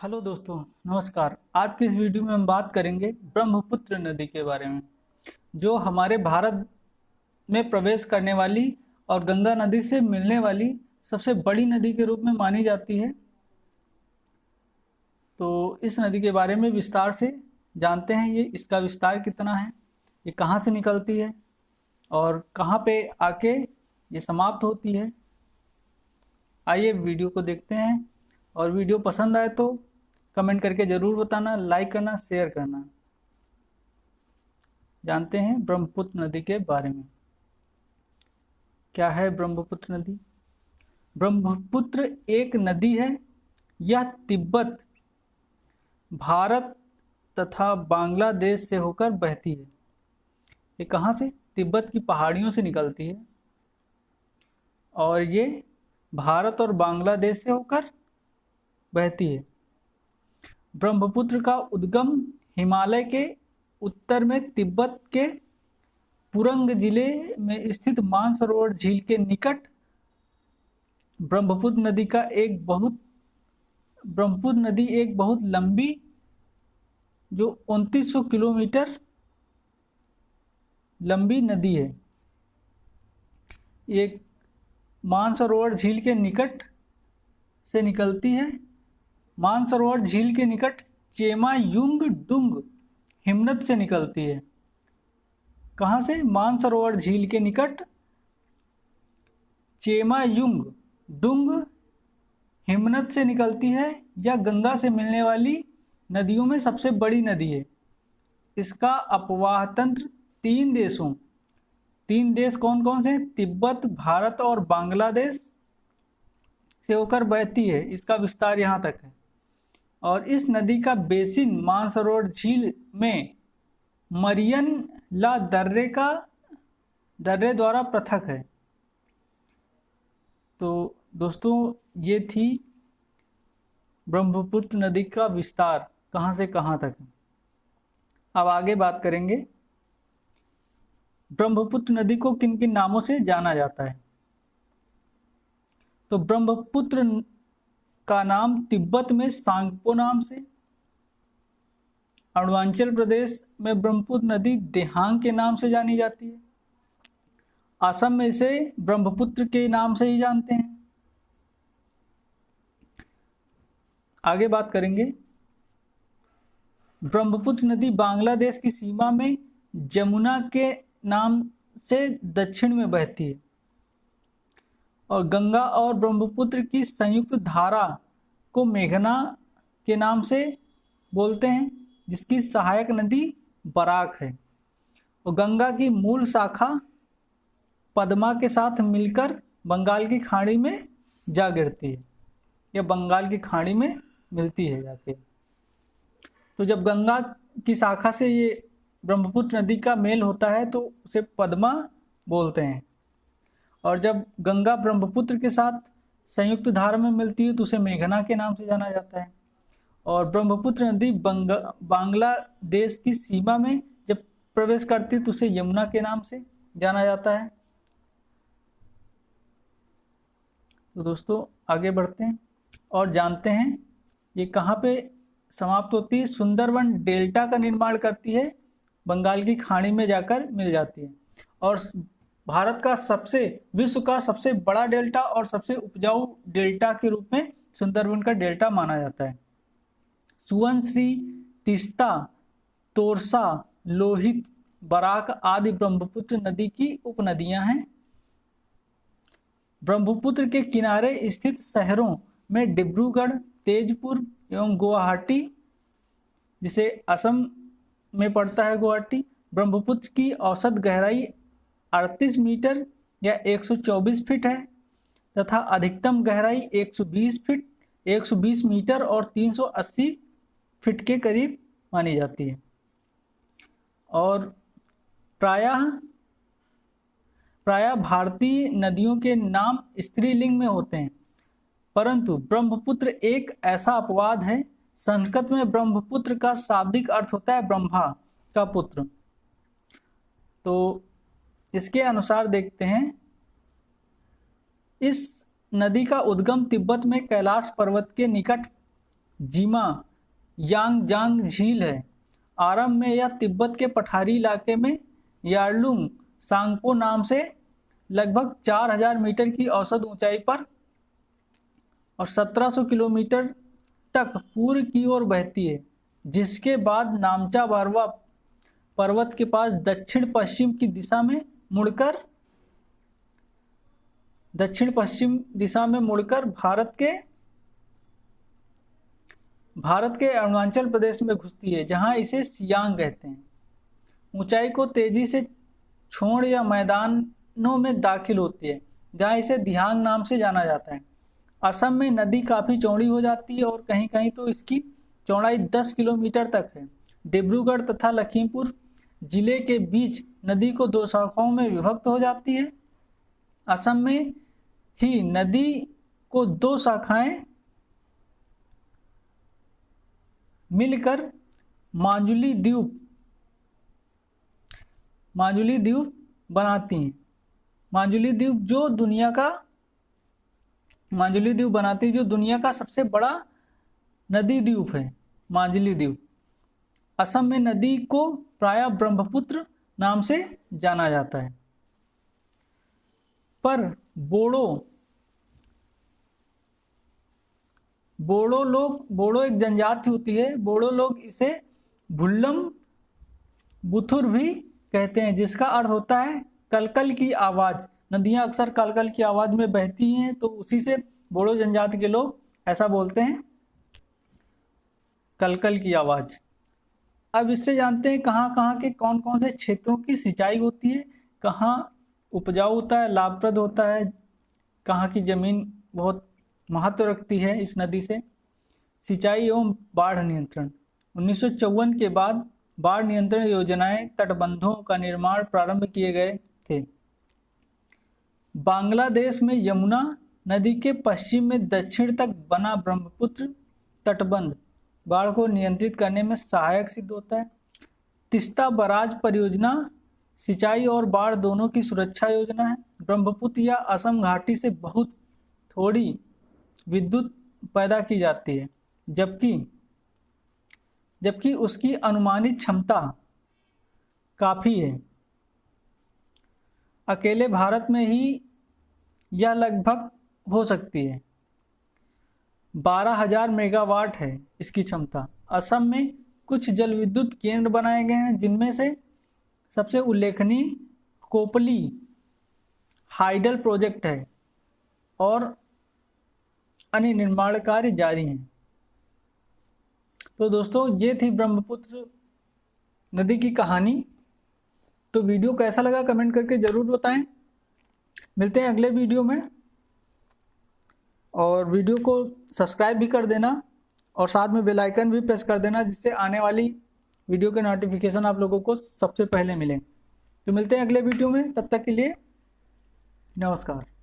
Hello दोस्तों, नमस्कार। आज की इस वीडियो में हम बात करेंगे ब्रह्मपुत्र नदी के बारे में, जो हमारे भारत में प्रवेश करने वाली और गंगा नदी से मिलने वाली सबसे बड़ी नदी के रूप में मानी जाती है। तो इस नदी के बारे में विस्तार से जानते हैं। इसका विस्तार कितना है, ये कहाँ से निकलती है और कहाँ पे आके ये समाप्त होती है। आइए वीडियो को देखते हैं, और वीडियो पसंद आए तो कमेंट करके ज़रूर बताना, लाइक करना, शेयर करना। जानते हैं ब्रह्मपुत्र नदी के बारे में। क्या है ब्रह्मपुत्र नदी? ब्रह्मपुत्र एक नदी है। यह तिब्बत, भारत तथा बांग्लादेश से होकर बहती है। ये कहाँ से? तिब्बत की पहाड़ियों से निकलती है और ये भारत और बांग्लादेश से होकर बहती है। ब्रह्मपुत्र का उद्गम हिमालय के उत्तर में तिब्बत के पुरंग जिले में स्थित मानसरोवर झील के निकट ब्रह्मपुत्र नदी एक बहुत लंबी, जो 2900 किलोमीटर लंबी नदी है। एक मानसरोवर झील के निकट से निकलती है। मानसरोवर झील के निकट चेमायुंग डुंग हिमनद से निकलती है। कहाँ से? मानसरोवर झील के निकट चेमायुंग डुंग हिमनद से निकलती है। यह गंगा से मिलने वाली नदियों में सबसे बड़ी नदी है। इसका अपवाह तंत्र तीन देश कौन कौन से? तिब्बत, भारत और बांग्लादेश से होकर बहती है। इसका विस्तार यहाँ तक है। और इस नदी का बेसिन मानसरोवर झील में मरियन ला दर्रे द्वारा पृथक है। तो दोस्तों, ये थी ब्रह्मपुत्र नदी का विस्तार, कहाँ से कहाँ तक है। अब आगे बात करेंगे ब्रह्मपुत्र नदी को किन किन नामों से जाना जाता है। तो ब्रह्मपुत्र का नाम तिब्बत में सांगपो नाम से, अरुणाचल प्रदेश में ब्रह्मपुत्र नदी देहांग के नाम से जानी जाती है। असम में इसे ब्रह्मपुत्र के नाम से ही जानते हैं। आगे बात करेंगे, ब्रह्मपुत्र नदी बांग्लादेश की सीमा में जमुना के नाम से दक्षिण में बहती है और गंगा और ब्रह्मपुत्र की संयुक्त धारा को मेघना के नाम से बोलते हैं, जिसकी सहायक नदी बराक है। और गंगा की मूल शाखा पद्मा के साथ मिलकर बंगाल की खाड़ी में जा गिरती है, या बंगाल की खाड़ी में मिलती है जाके। तो जब गंगा की शाखा से ये ब्रह्मपुत्र नदी का मेल होता है तो उसे पद्मा बोलते हैं, और जब गंगा ब्रह्मपुत्र के साथ संयुक्त धारा में मिलती है तो उसे मेघना के नाम से जाना जाता है। और ब्रह्मपुत्र नदी बांग्लादेश की सीमा में जब प्रवेश करती है तो उसे यमुना के नाम से जाना जाता है। तो दोस्तों, आगे बढ़ते हैं और जानते हैं ये कहाँ पे समाप्त होती है। सुंदरवन डेल्टा का निर्माण करती है, बंगाल की खाड़ी में जाकर मिल जाती है। और भारत का विश्व का सबसे बड़ा डेल्टा और सबसे उपजाऊ डेल्टा के रूप में सुंदरवन का डेल्टा माना जाता है। सुवनश्री, तीस्ता, तोरसा, लोहित, बराक आदि ब्रह्मपुत्र नदी की उपनदियां हैं। ब्रह्मपुत्र के किनारे स्थित शहरों में डिब्रूगढ़, तेजपुर एवं गुवाहाटी, जिसे असम में पड़ता है गुवाहाटी। ब्रह्मपुत्र की औसत गहराई 38 मीटर या 124 फीट है तथा अधिकतम गहराई 120 मीटर और 380 फीट के करीब मानी जाती है। और प्रायः भारतीय नदियों के नाम स्त्रीलिंग में होते हैं, परंतु ब्रह्मपुत्र एक ऐसा अपवाद है। संस्कृत में ब्रह्मपुत्र का शाब्दिक अर्थ होता है ब्रह्मा का पुत्र। तो इसके अनुसार देखते हैं, इस नदी का उद्गम तिब्बत में कैलाश पर्वत के निकट जीमा यांगजांग झील है। आरंभ में यह तिब्बत के पठारी इलाके में यार्लुंग सांगपो नाम से लगभग 4000 मीटर की औसत ऊंचाई पर और 1700 किलोमीटर तक पूर्व की ओर बहती है, जिसके बाद नामचा बारवा पर्वत के पास दक्षिण पश्चिम दिशा में मुड़कर भारत के अरुणाचल प्रदेश में घुसती है, जहां इसे सियांग कहते हैं। ऊंचाई को तेजी से छोड़ या मैदानों में दाखिल होती है, जहां इसे दिहांग नाम से जाना जाता है। असम में नदी काफ़ी चौड़ी हो जाती है और कहीं कहीं तो इसकी चौड़ाई 10 किलोमीटर तक है। डिब्रूगढ़ तथा लखीमपुर जिले के बीच नदी को 2 शाखाओं में विभक्त हो जाती है। असम में ही नदी को 2 शाखाएं मिलकर माजुली द्वीप बनाती हैं। माजुली द्वीप जो दुनिया का सबसे बड़ा नदी द्वीप है। माजुली द्वीप असम में नदी को प्रायः ब्रह्मपुत्र नाम से जाना जाता है। पर बोड़ो एक जनजाति होती है। बोड़ो लोग इसे भुल्लम बुथुर भी कहते हैं, जिसका अर्थ होता है कलकल की आवाज़। नदियाँ अक्सर कलकल की आवाज़ में बहती हैं, तो उसी से बोड़ो जनजाति के लोग ऐसा बोलते हैं, कलकल की आवाज़। अब इससे जानते हैं कहाँ कहाँ के कौन कौन से क्षेत्रों की सिंचाई होती है, कहाँ उपजाऊ होता है, लाभप्रद होता है, कहाँ की ज़मीन बहुत महत्व रखती है इस नदी से। सिंचाई एवं बाढ़ नियंत्रण। 1954 के बाद बाढ़ नियंत्रण योजनाएं, तटबंधों का निर्माण प्रारंभ किए गए थे। बांग्लादेश में यमुना नदी के पश्चिम में दक्षिण तक बना ब्रह्मपुत्र तटबंध बाढ़ को नियंत्रित करने में सहायक सिद्ध होता है। तिस्ता बराज परियोजना सिंचाई और बाढ़ दोनों की सुरक्षा योजना है। ब्रह्मपुत्र या असम घाटी से बहुत थोड़ी विद्युत पैदा की जाती है, जबकि उसकी अनुमानित क्षमता काफ़ी है। अकेले भारत में ही यह लगभग हो सकती है। 12,000 मेगावाट है इसकी क्षमता। असम में कुछ जल विद्युत केंद्र बनाए गए हैं, जिनमें से सबसे उल्लेखनीय कोपली हाइडल प्रोजेक्ट है और अन्य निर्माण कार्य जारी हैं। तो दोस्तों, ये थी ब्रह्मपुत्र नदी की कहानी। तो वीडियो कैसा लगा कमेंट करके ज़रूर बताएं। मिलते हैं अगले वीडियो में, और वीडियो को सब्सक्राइब भी कर देना और साथ में बेल आइकन भी प्रेस कर देना, जिससे आने वाली वीडियो के नोटिफिकेशन आप लोगों को सबसे पहले मिलें। तो मिलते हैं अगले वीडियो में, तब तक के लिए नमस्कार।